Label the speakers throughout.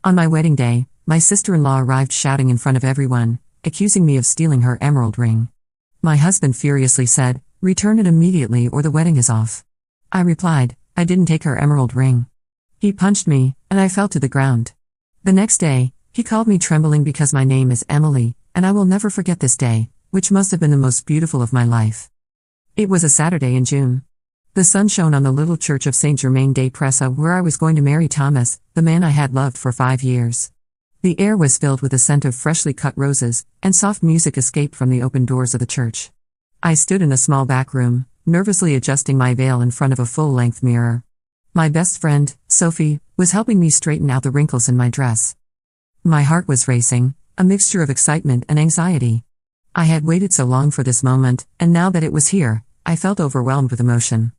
Speaker 1: On my wedding day, my sister-in-law arrived shouting in front of everyone, accusing me of stealing her emerald ring. My husband furiously said, "Return it immediately or the wedding is off." I replied, "I didn't take her emerald ring." He punched me, and I fell to the ground. The next day, he called me trembling because my name is Emily, and I will never forget this day, which must have been the most beautiful of my life. It was a Saturday in June. The sun shone on the little church of Saint Germain des Prés where I was going to marry Thomas, the man I had loved for 5 years. The air was filled with the scent of freshly cut roses, and soft music escaped from the open doors of the church. I stood in a small back room, nervously adjusting my veil in front of a full-length mirror. My best friend, Sophie, was helping me straighten out the wrinkles in my dress. My heart was racing, a mixture of excitement and anxiety. I had waited so long for this moment, and now that it was here, I felt overwhelmed with emotion.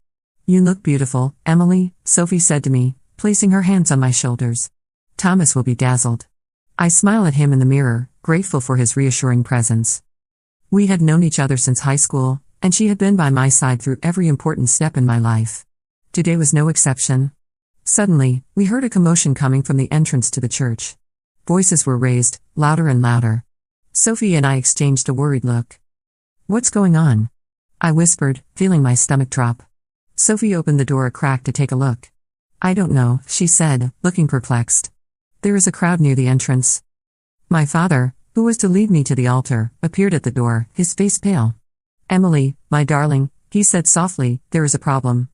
Speaker 1: "You look beautiful, Emily," Sophie said to me, placing her hands on my shoulders. "Thomas will be dazzled." I smiled at him in the mirror, grateful for his reassuring presence. We had known each other since high school, and she had been by my side through every important step in my life. Today was no exception. Suddenly, we heard a commotion coming from the entrance to the church. Voices were raised, louder and louder. Sophie and I exchanged a worried look. "What's going on?" I whispered, feeling my stomach drop. Sophie opened the door a crack to take a look. "I don't know," she said, looking perplexed. "There is a crowd near the entrance." My father, who was to lead me to the altar, appeared at the door, his face pale. "Emily, my darling," he said softly, "there is a problem."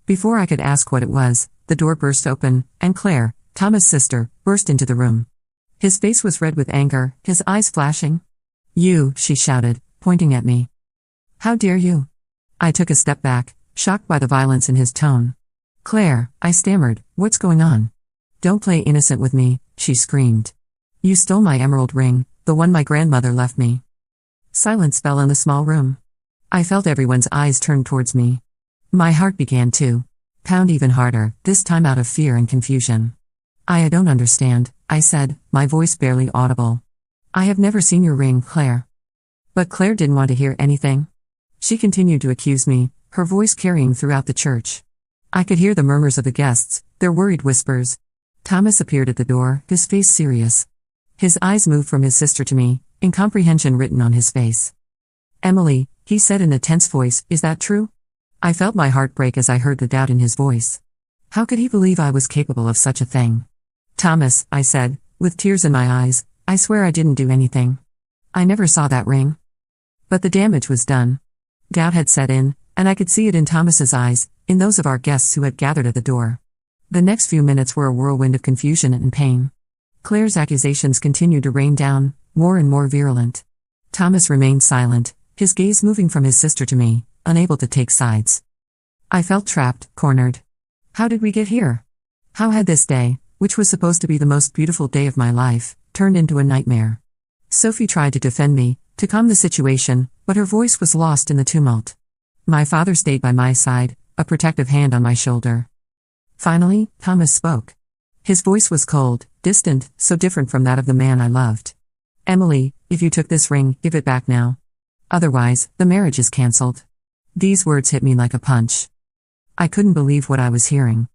Speaker 1: Before I could ask what it was, the door burst open, and Claire, Thomas' sister, burst into the room. His face was red with anger, his eyes flashing. "You," she shouted, pointing at me. "How dare you?" I took a step back, shocked by the violence in his tone. "Claire," I stammered, "what's going on?" "Don't play innocent with me," she screamed. "You stole my emerald ring, the one my grandmother left me." Silence fell in the small room. I felt everyone's eyes turned towards me. My heart began to pound even harder, this time out of fear and confusion. I don't understand," I said, my voice barely audible. "I have never seen your ring, Claire." But Claire didn't want to hear anything. She continued to accuse me, her voice carrying throughout the church. I could hear the murmurs of the guests, their worried whispers. Thomas appeared at the door, his face serious. His eyes moved from his sister to me, incomprehension written on his face. "Emily," he said in a tense voice, "is that true?" I felt my heart break as I heard the doubt in his voice. How could he believe I was capable of such a thing? "Thomas," I said, with tears in my eyes, "I swear I didn't do anything. I never saw that ring." But the damage was done. Doubt had set in, and I could see it in Thomas's eyes, in those of our guests who had gathered at the door. The next few minutes were a whirlwind of confusion and pain. Claire's accusations continued to rain down, more and more virulent. Thomas remained silent, his gaze moving from his sister to me, unable to take sides. I felt trapped, cornered. How did we get here? How had this day, which was supposed to be the most beautiful day of my life, turned into a nightmare? Sophie tried to defend me, to calm the situation, but her voice was lost in the tumult. My father stayed by my side, a protective hand on my shoulder. Finally, Thomas spoke. His voice was cold, distant, so different from that of the man I loved. "Emily, if you took this ring, give it back now. Otherwise, the marriage is cancelled." These words hit me like a punch. I couldn't believe what I was hearing.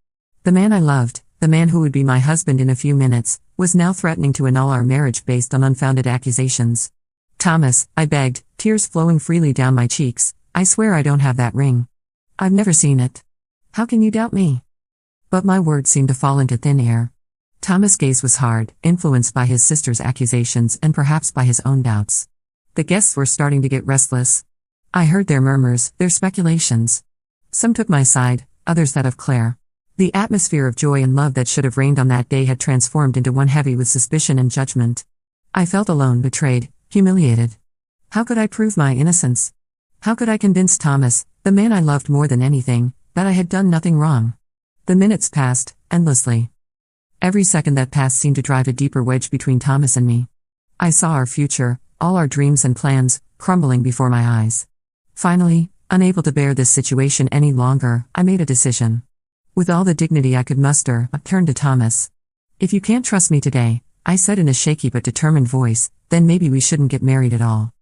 Speaker 1: The man I loved, the man who would be my husband in a few minutes, was now threatening to annul our marriage based on unfounded accusations. "Thomas," I begged, tears flowing freely down my cheeks, "I swear I don't have that ring. I've never seen it. How can you doubt me?" But my words seemed to fall into thin air. Thomas' gaze was hard, influenced by his sister's accusations and perhaps by his own doubts. The guests were starting to get restless. I heard their murmurs, their speculations. Some took my side, others that of Claire. The atmosphere of joy and love that should have reigned on that day had transformed into one heavy with suspicion and judgment. I felt alone, betrayed, humiliated. How could I prove my innocence? How could I convince Thomas, the man I loved more than anything, that I had done nothing wrong? The minutes passed, endlessly. Every second that passed seemed to drive a deeper wedge between Thomas and me. I saw our future, all our dreams and plans, crumbling before my eyes. Finally, unable to bear this situation any longer, I made a decision. With all the dignity I could muster, I turned to Thomas. "If you can't trust me today," I said in a shaky but determined voice, "then maybe we shouldn't get married at all."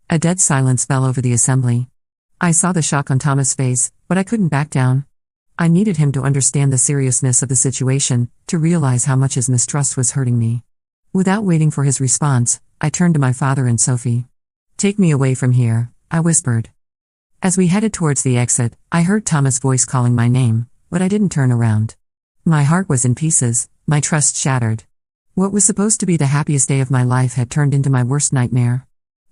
Speaker 1: A dead silence fell over the assembly. I saw the shock on Thomas' face, but I couldn't back down. I needed him to understand the seriousness of the situation, to realize how much his mistrust was hurting me. Without waiting for his response, I turned to my father and Sophie. "Take me away from here," I whispered. As we headed towards the exit, I heard Thomas' voice calling my name, but I didn't turn around. My heart was in pieces, my trust shattered. What was supposed to be the happiest day of my life had turned into my worst nightmare.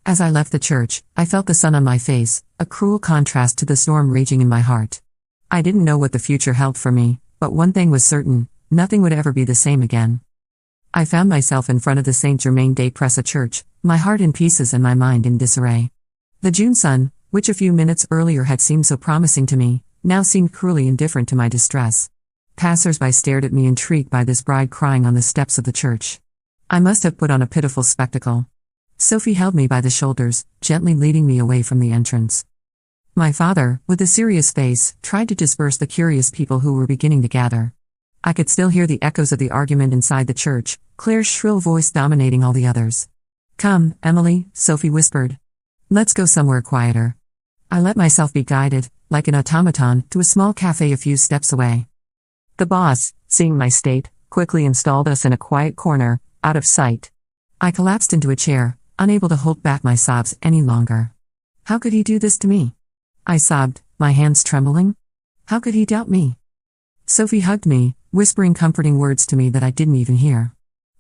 Speaker 1: As I left the church, I felt the sun on my face, a cruel contrast to the storm raging in my heart. I didn't know what the future held for me, but one thing was certain: nothing would ever be the same again. I found myself in front of the Saint Germain des Prés church, my heart in pieces and my mind in disarray. The June sun, which a few minutes earlier had seemed so promising to me, now seemed cruelly indifferent to my distress. Passers-by stared at me, intrigued by this bride crying on the steps of the church. I must have put on a pitiful spectacle. Sophie held me by the shoulders, gently leading me away from the entrance. My father, with a serious face, tried to disperse the curious people who were beginning to gather. I could still hear the echoes of the argument inside the church, Claire's shrill voice dominating all the others. "Come, Emily," Sophie whispered. "Let's go somewhere quieter." I let myself be guided, like an automaton, to a small cafe a few steps away. The boss, seeing my state, quickly installed us in a quiet corner, out of sight. I collapsed into a chair, unable to hold back my sobs any longer. How could he do this to me? I sobbed, my hands trembling. How could he doubt me? Sophie hugged me, whispering comforting words to me that I didn't even hear.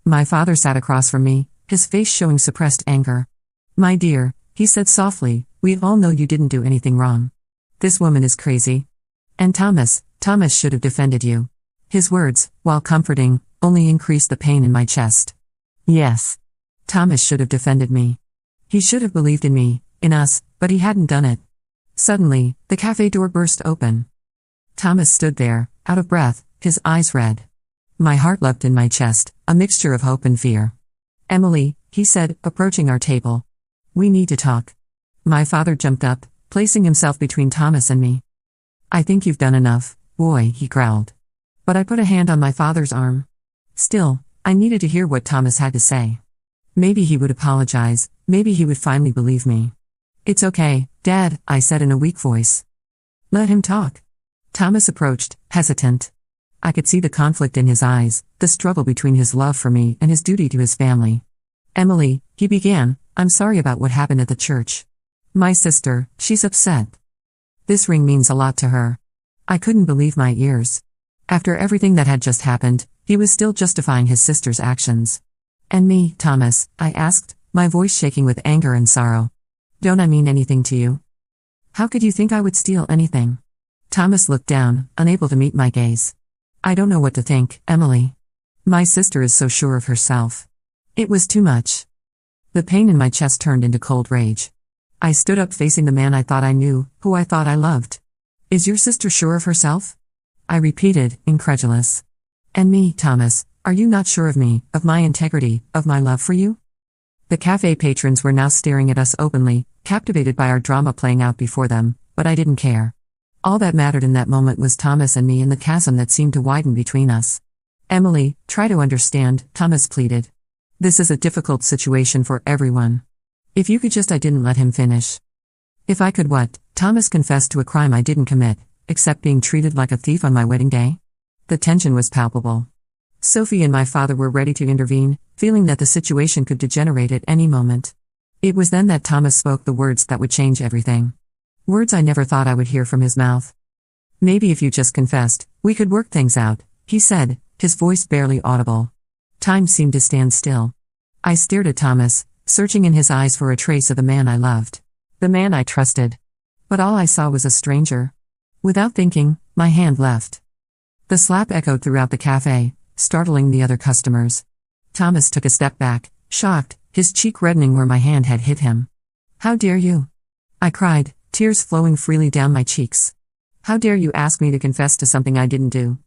Speaker 1: My father sat across from me, his face showing suppressed anger. "My dear," he said softly, "we all know you didn't do anything wrong. This woman is crazy. And Thomas should have defended you." His words, while comforting, only increased the pain in my chest. Yes. Thomas should have defended me. He should have believed in me, in us, but he hadn't done it. Suddenly, the cafe door burst open. Thomas stood there, out of breath, his eyes red. My heart leapt in my chest, a mixture of hope and fear. "Emily," he said, approaching our table. "We need to talk." My father jumped up, placing himself between Thomas and me. "I think you've done enough, boy," he growled. But I put a hand on my father's arm. Still, I needed to hear what Thomas had to say. Maybe he would apologize, maybe he would finally believe me. "It's okay, Dad," I said in a weak voice. "Let him talk." Thomas approached, hesitant. I could see the conflict in his eyes, the struggle between his love for me and his duty to his family. "Emily," he began, "I'm sorry about what happened at the church. My sister, she's upset. This ring means a lot to her." I couldn't believe my ears. After everything that had just happened, he was still justifying his sister's actions. "And me, Thomas?" I asked, my voice shaking with anger and sorrow. "Don't I mean anything to you? How could you think I would steal anything?" Thomas looked down, unable to meet my gaze. "I don't know what to think, Emily. My sister is so sure of herself." It was too much. The pain in my chest turned into cold rage. I stood up, facing the man I thought I knew, who I thought I loved. "Is your sister sure of herself?" I repeated, incredulous. "And me, Thomas, are you not sure of me, of my integrity, of my love for you?" The cafe patrons were now staring at us openly, captivated by our drama playing out before them, but I didn't care. All that mattered in that moment was Thomas and me and the chasm that seemed to widen between us. "Emily, try to understand," Thomas pleaded. "This is a difficult situation for everyone. If you could just..." I didn't let him finish. If I could what? Thomas confessed to a crime I didn't commit, except being treated like a thief on my wedding day? The tension was palpable. Sophie and my father were ready to intervene, feeling that the situation could degenerate at any moment. It was then that Thomas spoke the words that would change everything. Words I never thought I would hear from his mouth. "Maybe if you just confessed, we could work things out," he said, his voice barely audible. Time seemed to stand still. I stared at Thomas, searching in his eyes for a trace of the man I loved. The man I trusted. But all I saw was a stranger. Without thinking, my hand left. The slap echoed throughout the cafe, startling the other customers. Thomas took a step back, shocked, his cheek reddening where my hand had hit him. "How dare you?" I cried, tears flowing freely down my cheeks. "How dare you ask me to confess to something I didn't do?"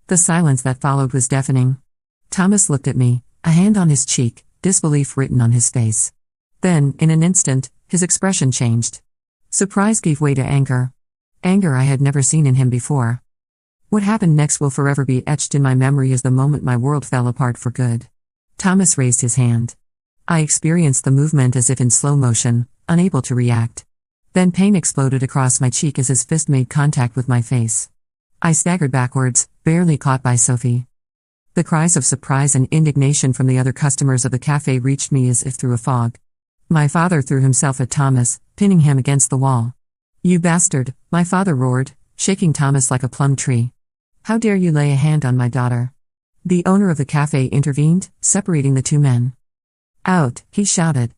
Speaker 1: The silence that followed was deafening. Thomas looked at me, a hand on his cheek, disbelief written on his face. Then, in an instant, his expression changed. Surprise gave way to anger. Anger I had never seen in him before. What happened next will forever be etched in my memory as the moment my world fell apart for good. Thomas raised his hand. I experienced the movement as if in slow motion, unable to react. Then pain exploded across my cheek as his fist made contact with my face. I staggered backwards, barely caught by Sophie. The cries of surprise and indignation from the other customers of the cafe reached me as if through a fog. My father threw himself at Thomas, pinning him against the wall. "You bastard," my father roared, shaking Thomas like a plum tree. "How dare you lay a hand on my daughter?" The owner of the cafe intervened, separating the two men. "Out," he shouted.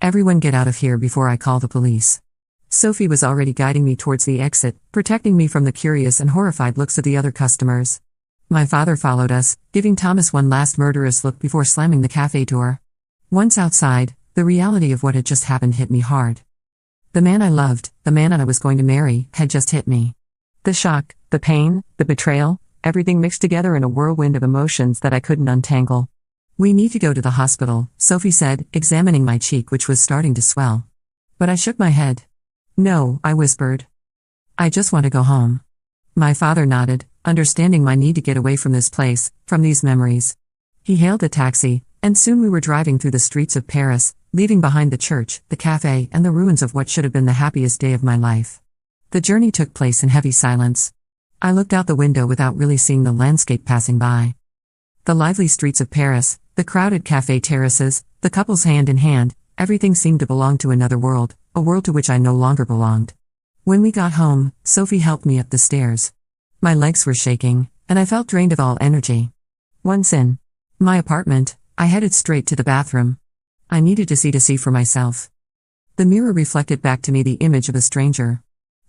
Speaker 1: "Everyone get out of here before I call the police." Sophie was already guiding me towards the exit, protecting me from the curious and horrified looks of the other customers. My father followed us, giving Thomas one last murderous look before slamming the cafe door. Once outside, the reality of what had just happened hit me hard. The man I loved, the man I was going to marry, had just hit me. The shock, the pain, the betrayal, everything mixed together in a whirlwind of emotions that I couldn't untangle. "We need to go to the hospital," Sophie said, examining my cheek which was starting to swell. But I shook my head. "No," I whispered. "I just want to go home." My father nodded, understanding my need to get away from this place, from these memories. He hailed a taxi, and soon we were driving through the streets of Paris, leaving behind the church, the cafe, and the ruins of what should have been the happiest day of my life. The journey took place in heavy silence. I looked out the window without really seeing the landscape passing by. The lively streets of Paris, the crowded cafe terraces, the couples hand in hand, everything seemed to belong to another world, a world to which I no longer belonged. When we got home, Sophie helped me up the stairs. My legs were shaking, and I felt drained of all energy. Once in my apartment, I headed straight to the bathroom. I needed to see for myself. The mirror reflected back to me the image of a stranger.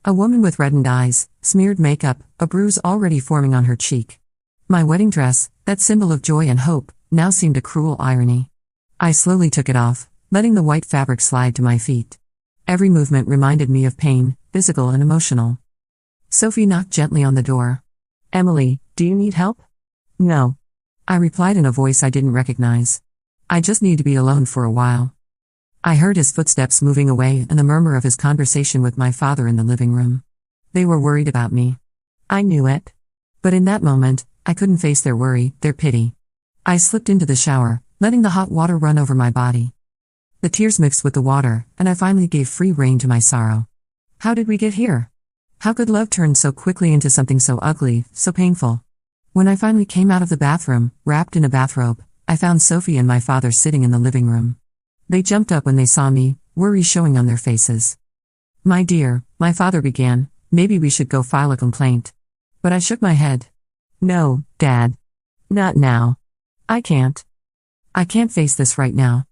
Speaker 1: A woman with reddened eyes, smeared makeup, a bruise already forming on her cheek. My wedding dress, that symbol of joy and hope, now seemed a cruel irony. I slowly took it off, letting the white fabric slide to my feet. Every movement reminded me of pain, physical and emotional. Sophie knocked gently on the door. "Emily, do you need help?" "No," I replied in a voice I didn't recognize. "I just need to be alone for a while." I heard his footsteps moving away and the murmur of his conversation with my father in the living room. They were worried about me. I knew it. But in that moment, I couldn't face their worry, their pity. I slipped into the shower, letting the hot water run over my body. The tears mixed with the water, and I finally gave free rein to my sorrow. How did we get here? How could love turn so quickly into something so ugly, so painful? When I finally came out of the bathroom, wrapped in a bathrobe, I found Sophie and my father sitting in the living room. They jumped up when they saw me, worry showing on their faces. "My dear," my father began, "maybe we should go file a complaint." But I shook my head. "No, Dad. Not now. I can't. I can't face this right now."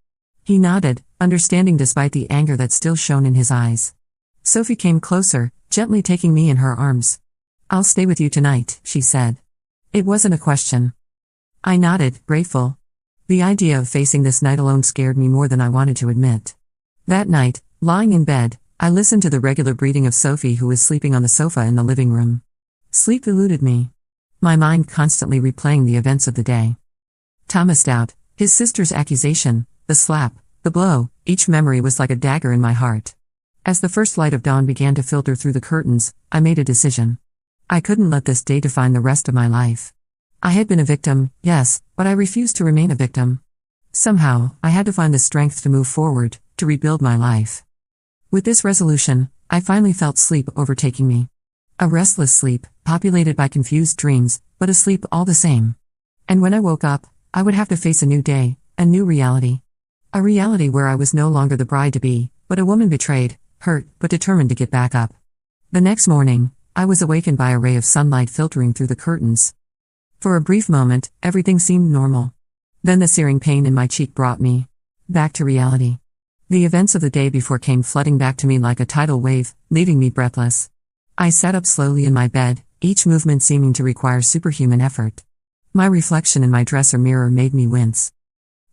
Speaker 1: He nodded, understanding despite the anger that still shone in his eyes. Sophie came closer, gently taking me in her arms. "I'll stay with you tonight," she said. It wasn't a question. I nodded, grateful. The idea of facing this night alone scared me more than I wanted to admit. That night, lying in bed, I listened to the regular breathing of Sophie who was sleeping on the sofa in the living room. Sleep eluded me. My mind constantly replaying the events of the day. Thomas Stout, his sister's accusation, the slap, the blow, each memory was like a dagger in my heart. As the first light of dawn began to filter through the curtains, I made a decision. I couldn't let this day define the rest of my life. I had been a victim, yes, but I refused to remain a victim. Somehow, I had to find the strength to move forward, to rebuild my life. With this resolution, I finally felt sleep overtaking me. A restless sleep, populated by confused dreams, but a sleep all the same. And when I woke up, I would have to face a new day, a new reality. A reality where I was no longer the bride-to-be, but a woman betrayed, hurt, but determined to get back up. The next morning, I was awakened by a ray of sunlight filtering through the curtains. For a brief moment, everything seemed normal. Then the searing pain in my cheek brought me back to reality. The events of the day before came flooding back to me like a tidal wave, leaving me breathless. I sat up slowly in my bed, each movement seeming to require superhuman effort. My reflection in my dresser mirror made me wince.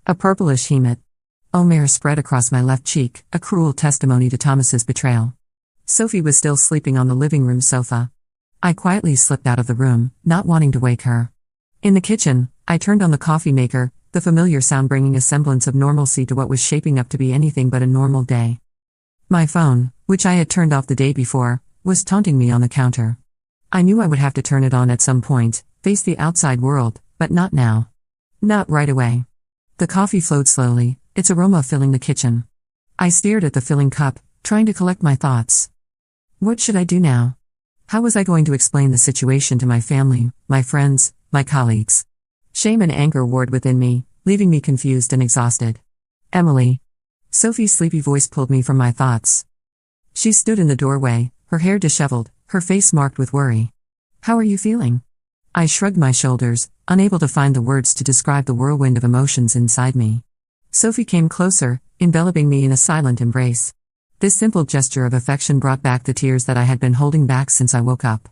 Speaker 1: A purplish hematoma spread across my left cheek, a cruel testimony to Thomas's betrayal. Sophie was still sleeping on the living room sofa. I quietly slipped out of the room, not wanting to wake her. In the kitchen, I turned on the coffee maker, the familiar sound bringing a semblance of normalcy to what was shaping up to be anything but a normal day. My phone, which I had turned off the day before, was taunting me on the counter. I knew I would have to turn it on at some point, face the outside world, but not now. Not right away. The coffee flowed slowly, its aroma filling the kitchen. I stared at the filling cup, trying to collect my thoughts. What should I do now? How was I going to explain the situation to my family, my friends, my colleagues? Shame and anger warred within me, leaving me confused and exhausted. Emily. Sophie's sleepy voice pulled me from my thoughts. She stood in the doorway, her hair disheveled, her face marked with worry. How are you feeling? I shrugged my shoulders, unable to find the words to describe the whirlwind of emotions inside me. Sophie came closer, enveloping me in a silent embrace. This simple gesture of affection brought back the tears that I had been holding back since I woke up.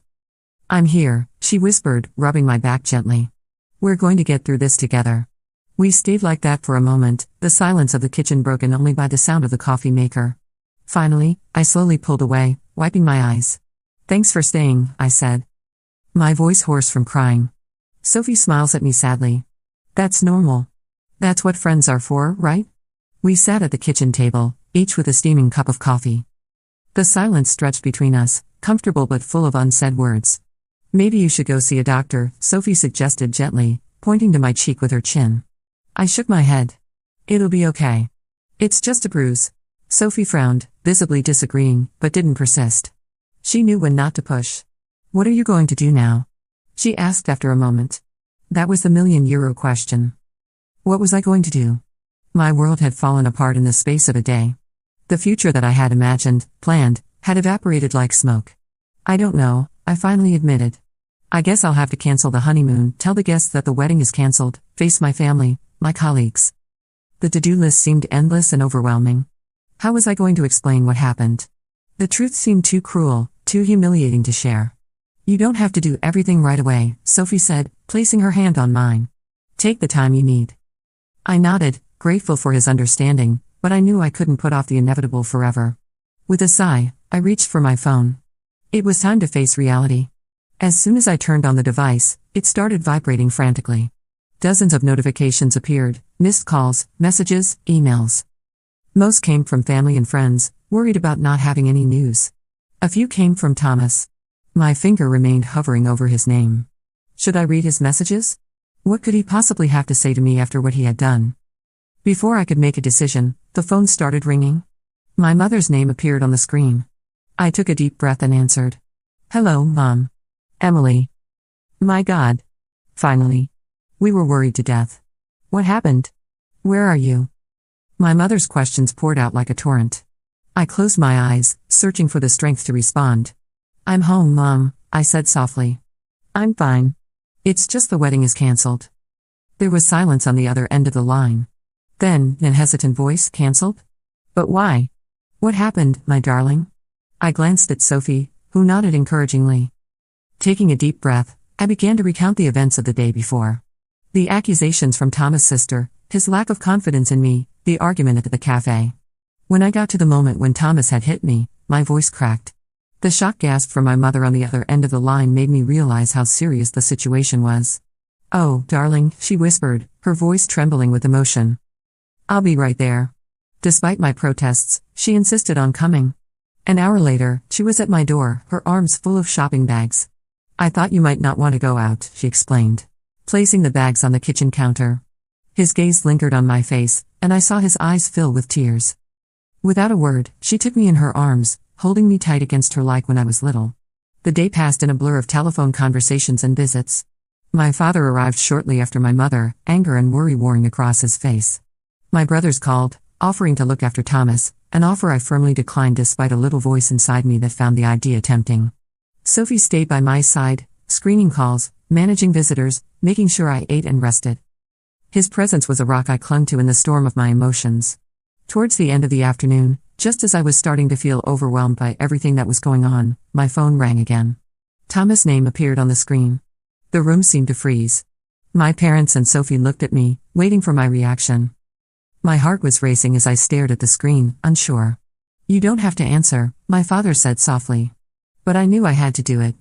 Speaker 1: I'm here, she whispered, rubbing my back gently. We're going to get through this together. We stayed like that for a moment, the silence of the kitchen broken only by the sound of the coffee maker. Finally, I slowly pulled away, wiping my eyes. Thanks for staying, I said. My voice hoarse from crying. Sophie smiles at me sadly. That's normal. That's what friends are for, right? We sat at the kitchen table, each with a steaming cup of coffee. The silence stretched between us, comfortable but full of unsaid words. Maybe you should go see a doctor, Sophie suggested gently, pointing to my cheek with her chin. I shook my head. It'll be okay. It's just a bruise. Sophie frowned, visibly disagreeing, but didn't persist. She knew when not to push. What are you going to do now? She asked after a moment. That was the €1,000,000 question. What was I going to do? My world had fallen apart in the space of a day. The future that I had imagined, planned, had evaporated like smoke. I don't know, I finally admitted. I guess I'll have to cancel the honeymoon, tell the guests that the wedding is cancelled, face my family, my colleagues. The to-do list seemed endless and overwhelming. How was I going to explain what happened? The truth seemed too cruel, too humiliating to share. You don't have to do everything right away, Sophie said, placing her hand on mine. Take the time you need. I nodded, grateful for his understanding, but I knew I couldn't put off the inevitable forever. With a sigh, I reached for my phone. It was time to face reality. As soon as I turned on the device, it started vibrating frantically. Dozens of notifications appeared, missed calls, messages, emails. Most came from family and friends, worried about not having any news. A few came from Thomas. My finger remained hovering over his name. Should I read his messages? What could he possibly have to say to me after what he had done? Before I could make a decision, the phone started ringing. My mother's name appeared on the screen. I took a deep breath and answered. Hello, Mom. Emily. My God. Finally. We were worried to death. What happened? Where are you? My mother's questions poured out like a torrent. I closed my eyes, searching for the strength to respond. I'm home, Mom, I said softly. I'm fine. It's just the wedding is cancelled. There was silence on the other end of the line. Then, in a hesitant voice, cancelled? But why? What happened, my darling? I glanced at Sophie, who nodded encouragingly. Taking a deep breath, I began to recount the events of the day before. The accusations from Thomas' sister, his lack of confidence in me, the argument at the cafe. When I got to the moment when Thomas had hit me, my voice cracked. The shock gasp from my mother on the other end of the line made me realize how serious the situation was. Oh, darling, she whispered, her voice trembling with emotion. I'll be right there. Despite my protests, she insisted on coming. An hour later, she was at my door, her arms full of shopping bags. I thought you might not want to go out, she explained, placing the bags on the kitchen counter. His gaze lingered on my face, and I saw his eyes fill with tears. Without a word, she took me in her arms, holding me tight against her like when I was little. The day passed in a blur of telephone conversations and visits. My father arrived shortly after my mother, anger and worry warring across his face. My brothers called, offering to look after Thomas, an offer I firmly declined despite a little voice inside me that found the idea tempting. Sophie stayed by my side, screening calls, managing visitors, making sure I ate and rested. His presence was a rock I clung to in the storm of my emotions. Towards the end of the afternoon, just as I was starting to feel overwhelmed by everything that was going on, my phone rang again. Thomas' name appeared on the screen. The room seemed to freeze. My parents and Sophie looked at me, waiting for my reaction. My heart was racing as I stared at the screen, unsure. You don't have to answer, my father said softly. But I knew I had to do it.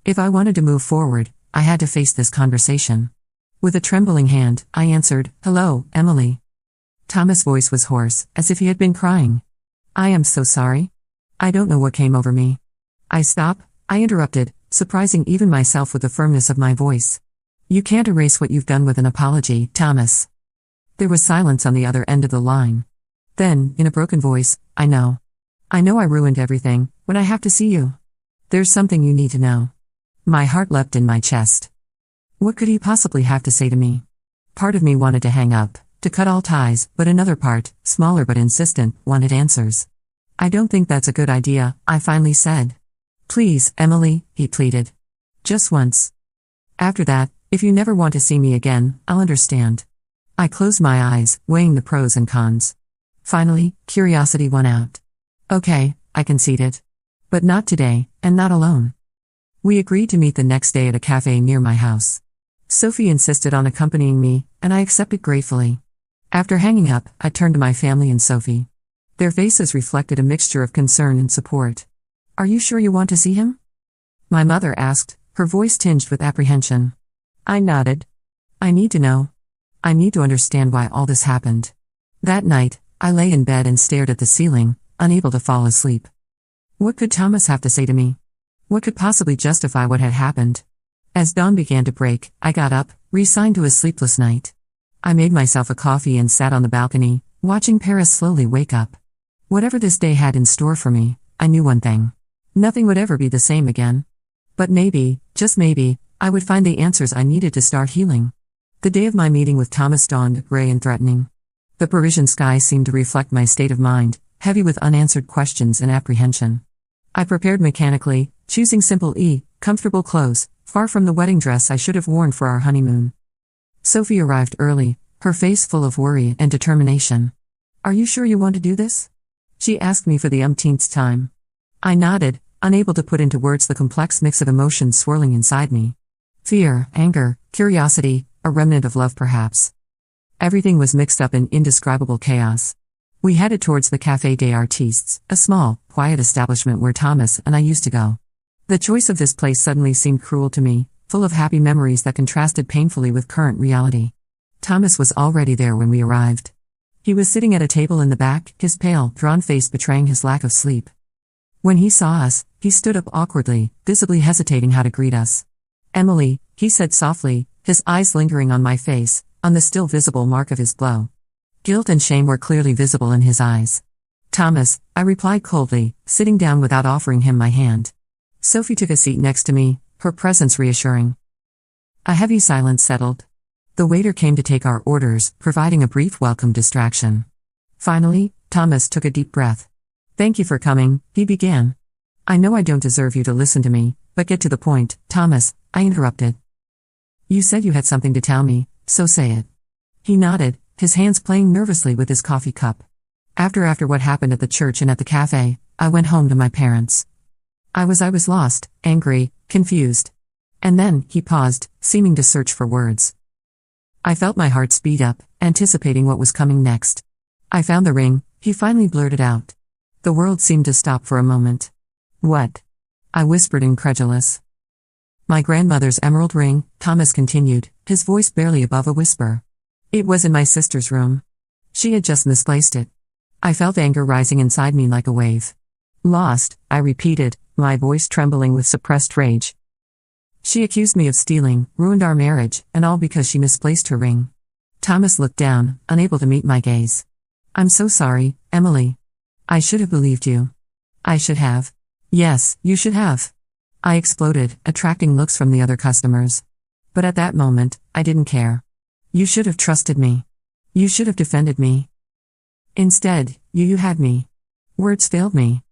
Speaker 1: If I wanted to move forward, I had to face this conversation. With a trembling hand, I answered, Hello, Emily. Thomas' voice was hoarse, as if he had been crying. I am so sorry. I don't know what came over me. I interrupted, surprising even myself with the firmness of my voice. You can't erase what you've done with an apology, Thomas. There was silence on the other end of the line. Then, in a broken voice, I know I ruined everything, but I have to see you. There's something you need to know. My heart leapt in my chest. What could he possibly have to say to me? Part of me wanted to hang up, to cut all ties, but another part, smaller but insistent, wanted answers. I don't think that's a good idea, I finally said. Please, Emily, he pleaded. Just once. After that, if you never want to see me again, I'll understand. I closed my eyes, weighing the pros and cons. Finally, curiosity won out. Okay, I conceded. But not today, and not alone. We agreed to meet the next day at a cafe near my house. Sophie insisted on accompanying me, and I accepted gratefully. After hanging up, I turned to my family and Sophie. Their faces reflected a mixture of concern and support. Are you sure you want to see him? My mother asked, her voice tinged with apprehension. I nodded. I need to know. I need to understand why all this happened. That night, I lay in bed and stared at the ceiling, unable to fall asleep. What could Thomas have to say to me? What could possibly justify what had happened? As dawn began to break, I got up, resigned to a sleepless night. I made myself a coffee and sat on the balcony, watching Paris slowly wake up. Whatever this day had in store for me, I knew one thing. Nothing would ever be the same again. But maybe, just maybe, I would find the answers I needed to start healing. The day of my meeting with Thomas dawned, gray and threatening. The Parisian sky seemed to reflect my state of mind, heavy with unanswered questions and apprehension. I prepared mechanically, choosing simple comfortable clothes, far from the wedding dress I should have worn for our honeymoon. Sophie arrived early, her face full of worry and determination. Are you sure you want to do this? She asked me for the umpteenth time. I nodded, unable to put into words the complex mix of emotions swirling inside me. Fear, anger, curiosity, a remnant of love perhaps. Everything was mixed up in indescribable chaos. We headed towards the Café des Artistes, a small, quiet establishment where Thomas and I used to go. The choice of this place suddenly seemed cruel to me, full of happy memories that contrasted painfully with current reality. Thomas was already there when we arrived. He was sitting at a table in the back, his pale, drawn face betraying his lack of sleep. When he saw us, he stood up awkwardly, visibly hesitating how to greet us. Emily, he said softly, his eyes lingering on my face, on the still visible mark of his blow. Guilt and shame were clearly visible in his eyes. Thomas, I replied coldly, sitting down without offering him my hand. Sophie took a seat next to me, her presence reassuring. A heavy silence settled. The waiter came to take our orders, providing a brief welcome distraction. Finally, Thomas took a deep breath. Thank you for coming, he began. I know I don't deserve you to listen to me, but get to the point, Thomas, I interrupted. You said you had something to tell me, so say it. He nodded, his hands playing nervously with his coffee cup. After what happened at the church and at the cafe, I went home to my parents. I was lost, angry, confused. And then, he paused, seeming to search for words. I felt my heart speed up, anticipating what was coming next. I found the ring, he finally blurted out. The world seemed to stop for a moment. What? I whispered incredulous. My grandmother's emerald ring, Thomas continued, his voice barely above a whisper. It was in my sister's room. She had just misplaced it. I felt anger rising inside me like a wave. Lost, I repeated, my voice trembling with suppressed rage. She accused me of stealing, ruined our marriage, and all because she misplaced her ring. Thomas looked down, unable to meet my gaze. I'm so sorry, Emily. I should have believed you. I should have. Yes, you should have. I exploded, attracting looks from the other customers. But at that moment, I didn't care. You should have trusted me. You should have defended me. Instead, you had me. Words failed me.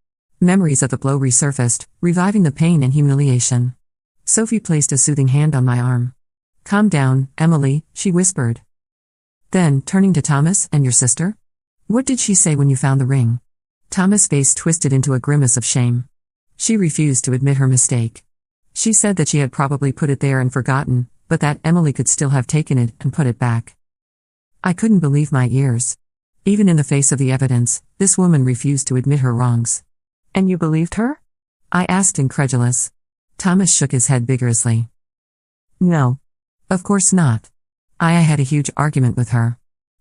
Speaker 1: Memories of the blow resurfaced, reviving the pain and humiliation. Sophie placed a soothing hand on my arm. Calm down, Emily, she whispered. Then, turning to Thomas, and your sister? What did she say when you found the ring? Thomas' face twisted into a grimace of shame. She refused to admit her mistake. She said that she had probably put it there and forgotten, but that Emily could still have taken it and put it back. I couldn't believe my ears. Even in the face of the evidence, this woman refused to admit her wrongs. And you believed her? I asked incredulous. Thomas shook his head vigorously. No. Of course not. I had a huge argument with her.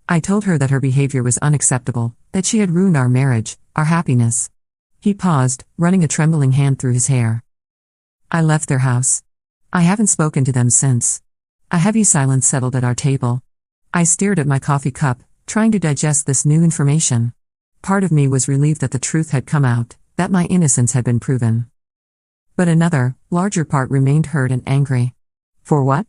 Speaker 1: I told her that her behavior was unacceptable, that she had ruined our marriage, our happiness. He paused, running a trembling hand through his hair. I left their house. I haven't spoken to them since. A heavy silence settled at our table. I stared at my coffee cup, trying to digest this new information. Part of me was relieved that the truth had come out, that my innocence had been proven. But another, larger part remained hurt and angry. For what?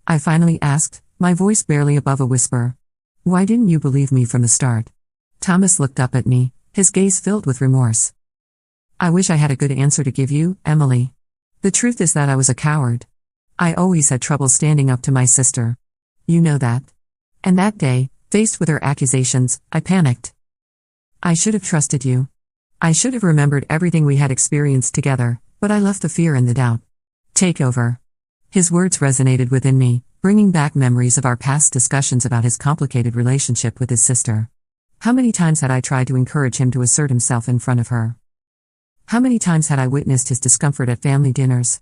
Speaker 1: I finally asked, my voice barely above a whisper. Why didn't you believe me from the start? Thomas looked up at me, his gaze filled with remorse. I wish I had a good answer to give you, Emily. The truth is that I was a coward. I always had trouble standing up to my sister. You know that. And that day, faced with her accusations, I panicked. I should have trusted you. I should have remembered everything we had experienced together, but I left the fear and the doubt take over. His words resonated within me, bringing back memories of our past discussions about his complicated relationship with his sister. How many times had I tried to encourage him to assert himself in front of her? How many times had I witnessed his discomfort at family dinners?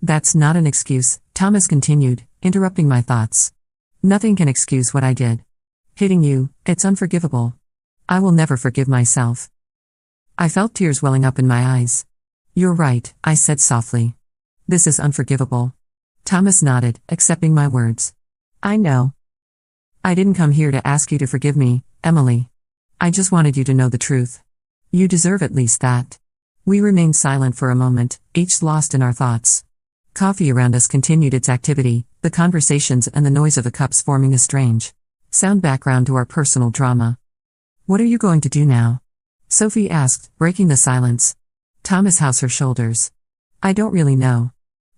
Speaker 1: That's not an excuse, Thomas continued, interrupting my thoughts. Nothing can excuse what I did. Hitting you, it's unforgivable. I will never forgive myself. I felt tears welling up in my eyes. You're right, I said softly. This is unforgivable. Thomas nodded, accepting my words. I know. I didn't come here to ask you to forgive me, Emily. I just wanted you to know the truth. You deserve at least that. We remained silent for a moment, each lost in our thoughts. Coffee around us continued its activity, the conversations and the noise of the cups forming a strange sound background to our personal drama. What are you going to do now? Sophie asked, breaking the silence. Thomas housed her shoulders. I don't really know.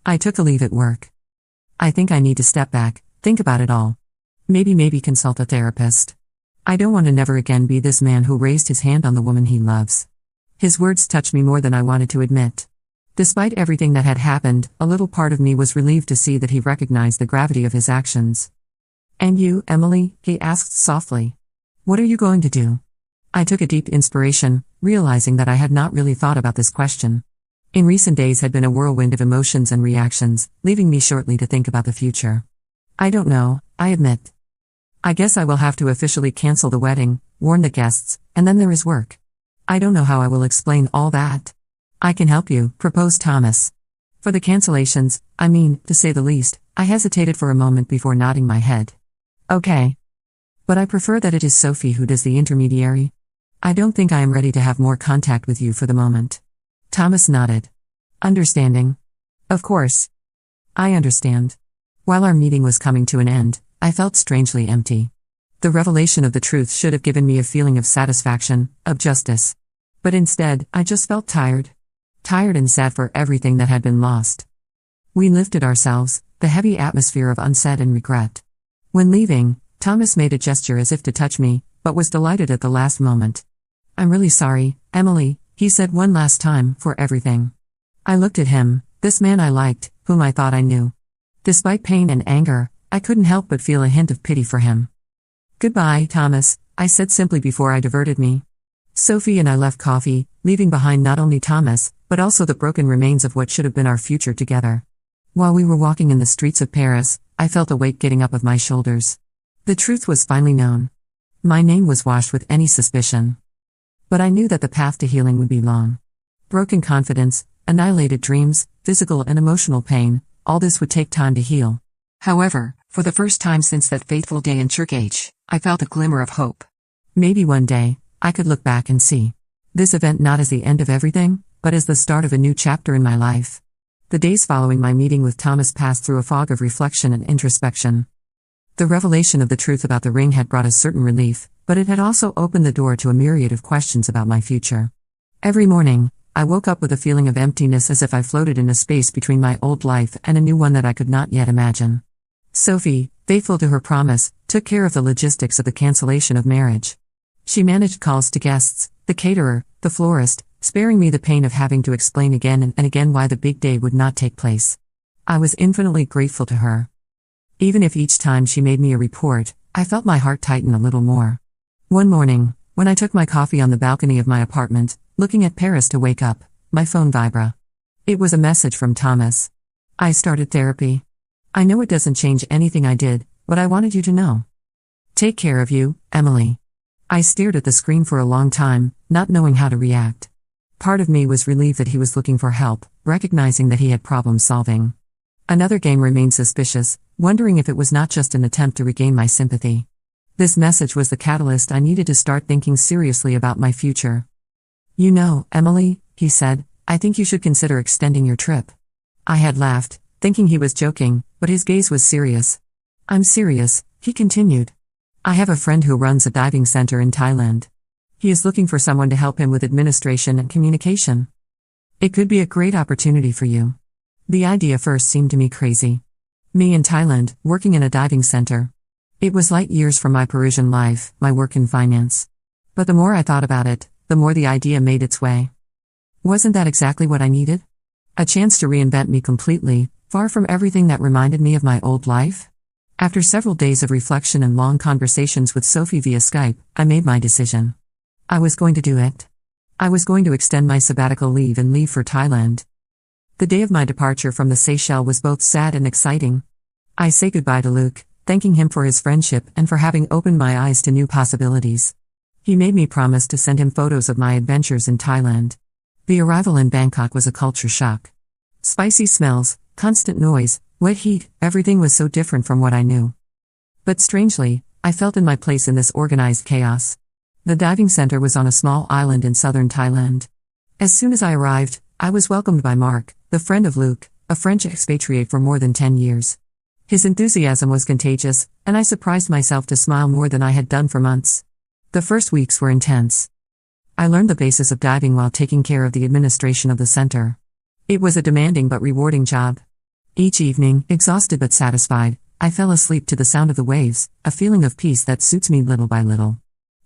Speaker 1: I took a leave at work. I think I need to step back, think about it all. Maybe consult a therapist. I don't want to never again be this man who raised his hand on the woman he loves. His words touched me more than I wanted to admit. Despite everything that had happened, a little part of me was relieved to see that he recognized the gravity of his actions. And you, Emily? He asked softly. What are you going to do? I took a deep inspiration, realizing that I had not really thought about this question. In recent days had been a whirlwind of emotions and reactions, leaving me shortly to think about the future. I don't know, I admit. I guess I will have to officially cancel the wedding, warn the guests, and then there is work. I don't know how I will explain all that. I can help you, proposed Thomas. For the cancellations, to say the least, I hesitated for a moment before nodding my head. Okay. But I prefer that it is Sophie who does the intermediary. I don't think I am ready to have more contact with you for the moment. Thomas nodded. Understanding. Of course. I understand. While our meeting was coming to an end, I felt strangely empty. The revelation of the truth should have given me a feeling of satisfaction, of justice. But instead, I just felt tired. Tired and sad for everything that had been lost. We lifted ourselves, the heavy atmosphere of unsaid and regret. When leaving, Thomas made a gesture as if to touch me, but was delighted at the last moment. I'm really sorry, Emily, he said one last time, for everything. I looked at him, this man I liked, whom I thought I knew. Despite pain and anger, I couldn't help but feel a hint of pity for him. Goodbye, Thomas, I said simply before I diverted me. Sophie and I left coffee, leaving behind not only Thomas, but also the broken remains of what should have been our future together. While we were walking in the streets of Paris, I felt a weight getting up of my shoulders. The truth was finally known. My name was washed with any suspicion. But I knew that the path to healing would be long. Broken confidence, annihilated dreams, physical and emotional pain, all this would take time to heal. However, for the first time since that fateful day in church, I felt a glimmer of hope. Maybe one day, I could look back and see this event not as the end of everything, but as the start of a new chapter in my life. The days following my meeting with Thomas passed through a fog of reflection and introspection. The revelation of the truth about the ring had brought a certain relief, but it had also opened the door to a myriad of questions about my future. Every morning, I woke up with a feeling of emptiness as if I floated in a space between my old life and a new one that I could not yet imagine. Sophie, faithful to her promise, took care of the logistics of the cancellation of marriage. She managed calls to guests, the caterer, the florist, sparing me the pain of having to explain again and again why the big day would not take place. I was infinitely grateful to her. Even if each time she made me a report, I felt my heart tighten a little more. One morning, when I took my coffee on the balcony of my apartment, looking at Paris to wake up, my phone vibrated. It was a message from Thomas. I started therapy. I know it doesn't change anything I did, but I wanted you to know. Take care of you, Emily. I stared at the screen for a long time, not knowing how to react. Part of me was relieved that he was looking for help, recognizing that he had problem solving. Another game remained suspicious, wondering if it was not just an attempt to regain my sympathy. This message was the catalyst I needed to start thinking seriously about my future. You know, Emily, he said, I think you should consider extending your trip. I had laughed, thinking he was joking, but his gaze was serious. I'm serious, he continued. I have a friend who runs a diving center in Thailand. He is looking for someone to help him with administration and communication. It could be a great opportunity for you. The idea first seemed to me crazy. Me in Thailand, working in a diving center. It was light years from my Parisian life, my work in finance. But the more I thought about it, the more the idea made its way. Wasn't that exactly what I needed? A chance to reinvent me completely, far from everything that reminded me of my old life? After several days of reflection and long conversations with Sophie via Skype, I made my decision. I was going to do it. I was going to extend my sabbatical leave and leave for Thailand. The day of my departure from the Seychelles was both sad and exciting. I say goodbye to Luke, thanking him for his friendship and for having opened my eyes to new possibilities. He made me promise to send him photos of my adventures in Thailand. The arrival in Bangkok was a culture shock. Spicy smells, constant noise, wet heat, everything was so different from what I knew. But strangely, I felt in my place in this organized chaos. The diving center was on a small island in southern Thailand. As soon as I arrived, I was welcomed by Mark, the friend of Luke, a French expatriate for more than 10 years. His enthusiasm was contagious, and I surprised myself to smile more than I had done for months. The first weeks were intense. I learned the basis of diving while taking care of the administration of the center. It was a demanding but rewarding job. Each evening, exhausted but satisfied, I fell asleep to the sound of the waves, a feeling of peace that suits me little by little.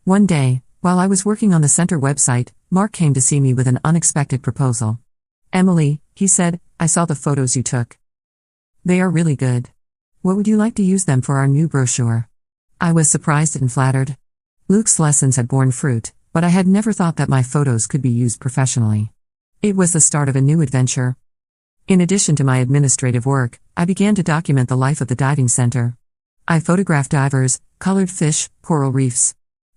Speaker 1: One day, while I was working on the center website, Mark came to see me with an unexpected proposal. Emily, he said, I saw the photos you took. They are really good. What would you like to use them for our new brochure? I was surprised and flattered. Luke's lessons had borne fruit, but I had never thought that my photos could be used professionally. It was the start of a new adventure. In addition to my administrative work, I began to document the life of the diving center. I photographed divers, colored fish, coral reefs.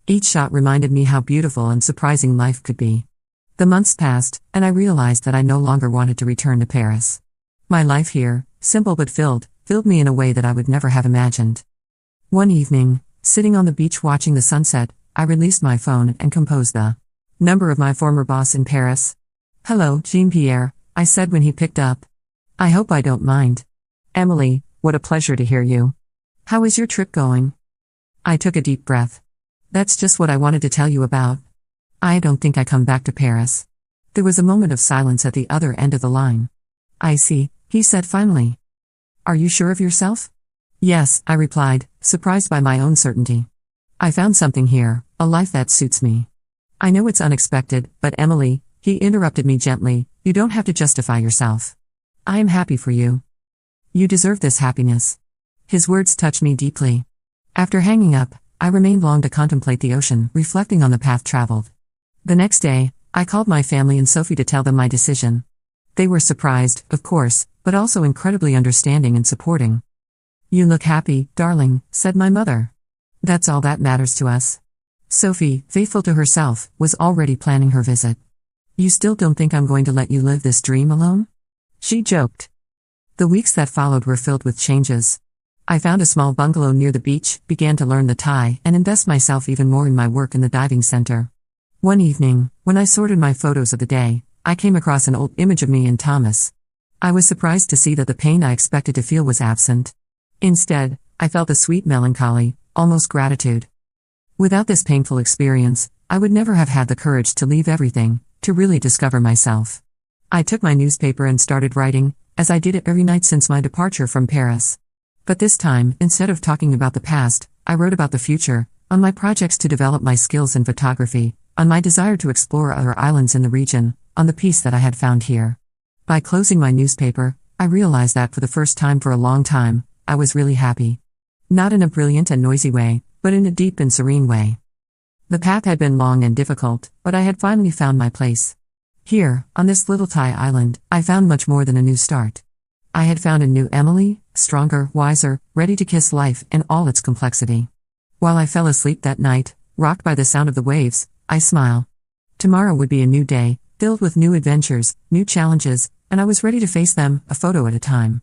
Speaker 1: Each shot reminded me how beautiful and surprising life could be. The months passed, and I realized that I no longer wanted to return to Paris. My life here, simple but filled me in a way that I would never have imagined. One evening, sitting on the beach watching the sunset, I released my phone and composed the number of my former boss in Paris. Hello, Jean-Pierre, I said when he picked up. I hope I don't mind. Emily, what a pleasure to hear you. How is your trip going? I took a deep breath. That's just what I wanted to tell you about. I don't think I come back to Paris. There was a moment of silence at the other end of the line. I see, he said finally. Are you sure of yourself? Yes, I replied, surprised by my own certainty. I found something here, a life that suits me. I know it's unexpected, but Emily, he interrupted me gently, you don't have to justify yourself. I am happy for you. You deserve this happiness. His words touched me deeply. After hanging up, I remained long to contemplate the ocean, reflecting on the path traveled. The next day, I called my family and Sophie to tell them my decision. They were surprised, of course, but also incredibly understanding and supporting. You look happy, darling, said my mother. That's all that matters to us. Sophie, faithful to herself, was already planning her visit. You still don't think I'm going to let you live this dream alone? She joked. The weeks that followed were filled with changes. I found a small bungalow near the beach, began to learn the Thai, and invest myself even more in my work in the diving center. One evening, when I sorted my photos of the day, I came across an old image of me and Thomas. I was surprised to see that the pain I expected to feel was absent. Instead, I felt a sweet melancholy, almost gratitude. Without this painful experience, I would never have had the courage to leave everything, to really discover myself. I took my newspaper and started writing, as I did it every night since my departure from Paris. But this time, instead of talking about the past, I wrote about the future, on my projects to develop my skills in photography, on my desire to explore other islands in the region, on the peace that I had found here. By closing my newspaper, I realized that for the first time for a long time, I was really happy. Not in a brilliant and noisy way, but in a deep and serene way. The path had been long and difficult, but I had finally found my place. Here, on this little Thai island, I found much more than a new start. I had found a new Emily, stronger, wiser, ready to kiss life in all its complexity. While I fell asleep that night, rocked by the sound of the waves, I smiled. Tomorrow would be a new day, filled with new adventures, new challenges, and I was ready to face them, a photo at a time.